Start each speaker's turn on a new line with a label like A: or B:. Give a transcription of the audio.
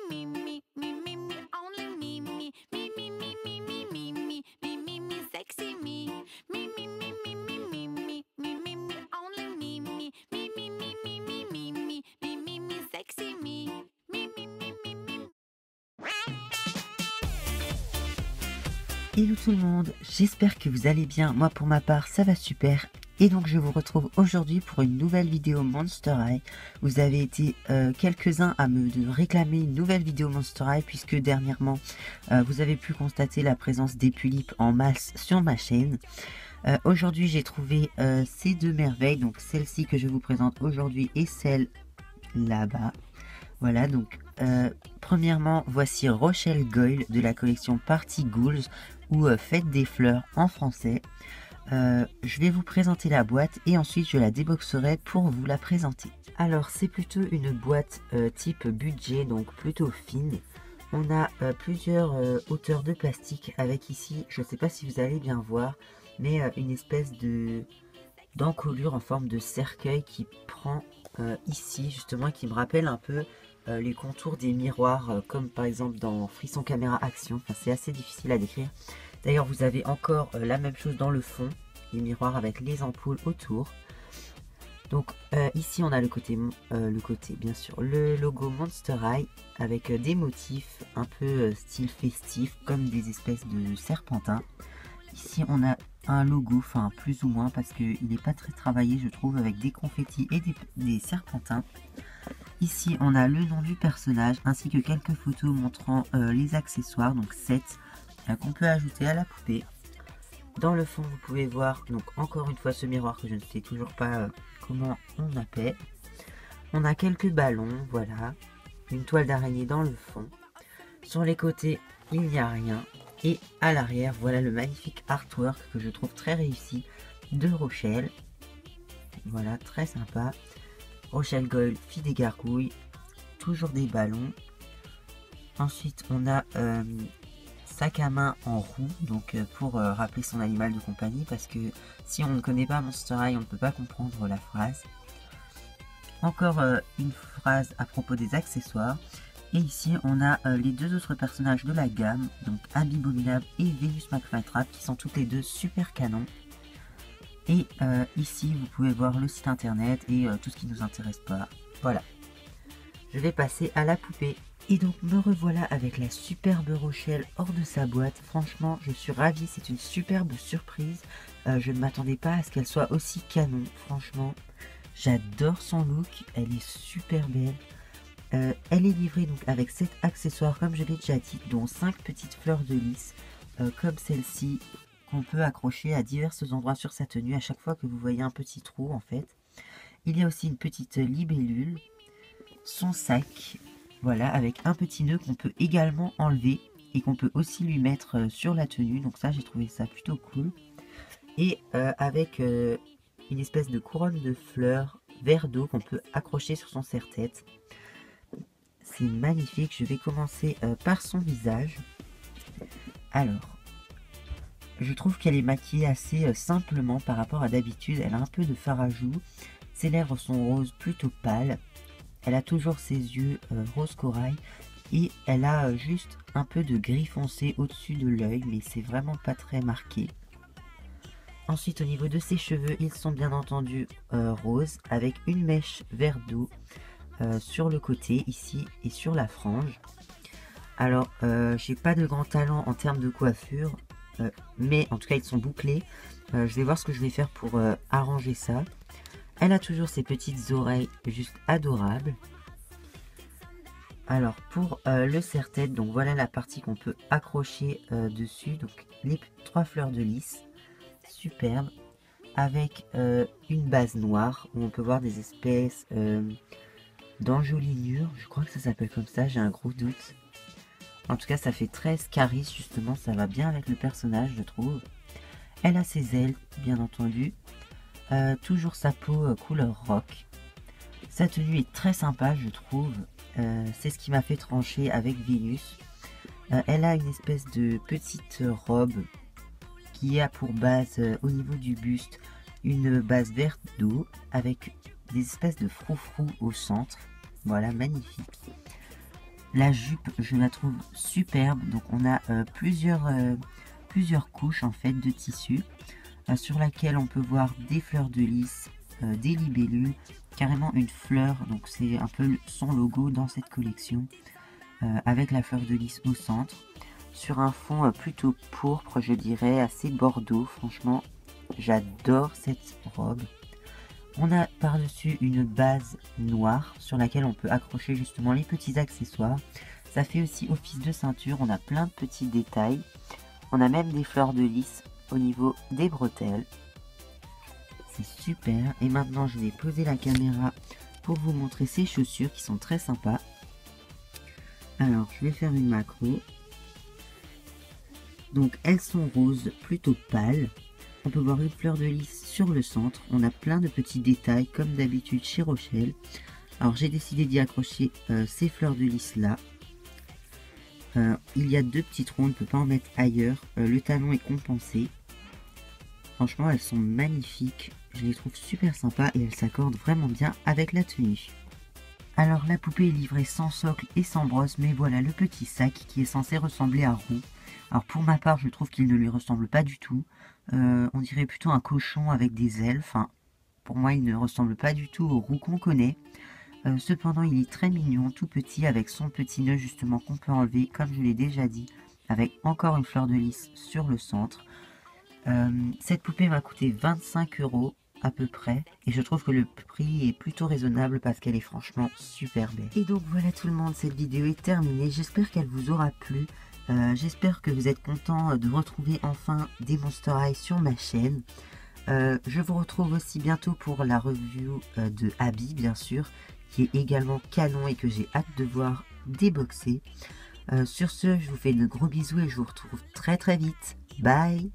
A: me, me, me, me, me, only me, me, me, me, me, me, me, me, me, me, me, me, sexy me, me, me, me, me, me, me, me, me, me, me, only me, me, me, me, me, me, me, me, me, me, me, me, sexy me, me, me, me, me, me.
B: Hello tout le monde, j'espère que vous allez bien. Moi pour ma part ça va super. Et donc je vous retrouve aujourd'hui pour une nouvelle vidéo Monster High. Vous avez été quelques-uns à me réclamer une nouvelle vidéo Monster High, puisque dernièrement vous avez pu constater la présence des tulipes en masse sur ma chaîne. Aujourd'hui j'ai trouvé ces deux merveilles, donc celle-ci que je vous présente aujourd'hui et celle là-bas. Voilà, donc premièrement voici Rochelle Goyle de la collection Party Ghouls, ou Fête des fleurs en français. Je vais vous présenter la boîte et ensuite je la déboxerai pour vous la présenter. Alors c'est plutôt une boîte type budget, donc plutôt fine. On a plusieurs hauteurs de plastique avec ici, je ne sais pas si vous allez bien voir, mais une espèce d'encolure en forme de cercueil qui prend ici justement, qui me rappelle un peu les contours des miroirs, comme par exemple dans Frisson Caméra Action. Enfin, c'est assez difficile à décrire. D'ailleurs vous avez encore la même chose dans le fond, les miroirs avec les ampoules autour. Donc ici on a le côté bien sûr, le logo Monster High avec des motifs un peu style festif, comme des espèces de serpentins. Ici on a un logo, enfin plus ou moins, parce qu'il n'est pas très travaillé je trouve, avec des confettis et des serpentins. Ici on a le nom du personnage ainsi que quelques photos montrant les accessoires, donc 7 qu'on peut ajouter à la poupée. Dans le fond vous pouvez voir donc encore une fois ce miroir que je ne sais toujours pas comment on appelle. On a quelques ballons, voilà, une toile d'araignée dans le fond. Sur les côtés il n'y a rien, et à l'arrière voilà le magnifique artwork que je trouve très réussi de Rochelle. Voilà, très sympa. Rochelle Goyle, fille des gargouilles, toujours des ballons. Ensuite on a sac à main en roue, donc pour rappeler son animal de compagnie, parce que si on ne connaît pas Monster High on ne peut pas comprendre la phrase. Encore une phrase à propos des accessoires. Et ici on a les deux autres personnages de la gamme, donc Abominable et Venus McFlytrap, qui sont toutes les deux super canons. Et ici vous pouvez voir le site internet et tout ce qui nous intéresse pas. Voilà, je vais passer à la poupée. Et donc me revoilà avec la superbe Rochelle hors de sa boîte. Franchement je suis ravie, c'est une superbe surprise. Je ne m'attendais pas à ce qu'elle soit aussi canon. Franchement j'adore son look, elle est super belle. Elle est livrée donc avec 7 accessoires comme je l'ai déjà dit, dont 5 petites fleurs de lys comme celle-ci, qu'on peut accrocher à divers endroits sur sa tenue à chaque fois que vous voyez un petit trou en fait. Il y a aussi une petite libellule, son sac, voilà, avec un petit nœud qu'on peut également enlever et qu'on peut aussi lui mettre sur la tenue, donc ça j'ai trouvé ça plutôt cool. Et avec une espèce de couronne de fleurs vert d'eau qu'on peut accrocher sur son serre-tête. C'est magnifique. Je vais commencer par son visage. Alors, je trouve qu'elle est maquillée assez simplement par rapport à d'habitude. Elle a un peu de fard à joues. Ses lèvres sont roses plutôt pâles. Elle a toujours ses yeux rose corail. Et elle a juste un peu de gris foncé au-dessus de l'œil, mais c'est vraiment pas très marqué. Ensuite, au niveau de ses cheveux, ils sont bien entendu roses, avec une mèche vert d'eau sur le côté ici et sur la frange. Alors j'ai pas de grand talent en termes de coiffure, mais en tout cas ils sont bouclés. Je vais voir ce que je vais faire pour arranger ça. Elle a toujours ses petites oreilles juste adorables. Alors pour le serre-tête, donc voilà la partie qu'on peut accrocher dessus, donc les 3 fleurs de lys, superbe, avec une base noire où on peut voir des espèces d'enjolininures, je crois que ça s'appelle comme ça, j'ai un gros doute. En tout cas ça fait très Scaris justement, ça va bien avec le personnage je trouve. Elle a ses ailes bien entendu, toujours sa peau couleur rock. Sa tenue est très sympa je trouve, c'est ce qui m'a fait trancher avec Venus. Elle a une espèce de petite robe qui a pour base au niveau du buste une base verte d'eau avec des espèces de froufrous au centre. Voilà, magnifique. La jupe, je la trouve superbe. Donc on a plusieurs couches en fait de tissu sur laquelle on peut voir des fleurs de lys, des libellules, carrément une fleur. Donc c'est un peu son logo dans cette collection avec la fleur de lys au centre. Sur un fond plutôt pourpre, je dirais, assez bordeaux. Franchement, j'adore cette robe. On a par-dessus une base noire sur laquelle on peut accrocher justement les petits accessoires. Ça fait aussi office de ceinture, on a plein de petits détails. On a même des fleurs de lys au niveau des bretelles. C'est super. Et maintenant, je vais poser la caméra pour vous montrer ces chaussures qui sont très sympas. Alors, je vais faire une macro. Donc, elles sont roses, plutôt pâles. On peut voir une fleur de lys sur le centre. On a plein de petits détails comme d'habitude chez Rochelle. Alors j'ai décidé d'y accrocher ces fleurs de lys là. Il y a deux petits trous, on ne peut pas en mettre ailleurs. Le talon est compensé. Franchement elles sont magnifiques. Je les trouve super sympas et elles s'accordent vraiment bien avec la tenue. Alors la poupée est livrée sans socle et sans brosse, mais voilà le petit sac qui est censé ressembler à Roux. Alors pour ma part je trouve qu'il ne lui ressemble pas du tout. On dirait plutôt un cochon avec des ailes. Enfin, pour moi il ne ressemble pas du tout au Roux qu'on connaît. Cependant il est très mignon, tout petit, avec son petit nœud justement qu'on peut enlever, comme je l'ai déjà dit, avec encore une fleur de lys sur le centre. Cette poupée m'a coûté 25 € à peu près, et je trouve que le prix est plutôt raisonnable parce qu'elle est franchement super belle. Et donc voilà tout le monde, cette vidéo est terminée, j'espère qu'elle vous aura plu. J'espère que vous êtes contents de retrouver enfin des Monster High sur ma chaîne. Je vous retrouve aussi bientôt pour la review de Abby, bien sûr, qui est également canon et que j'ai hâte de voir déboxer. Sur ce, je vous fais de gros bisous et je vous retrouve très très vite. Bye!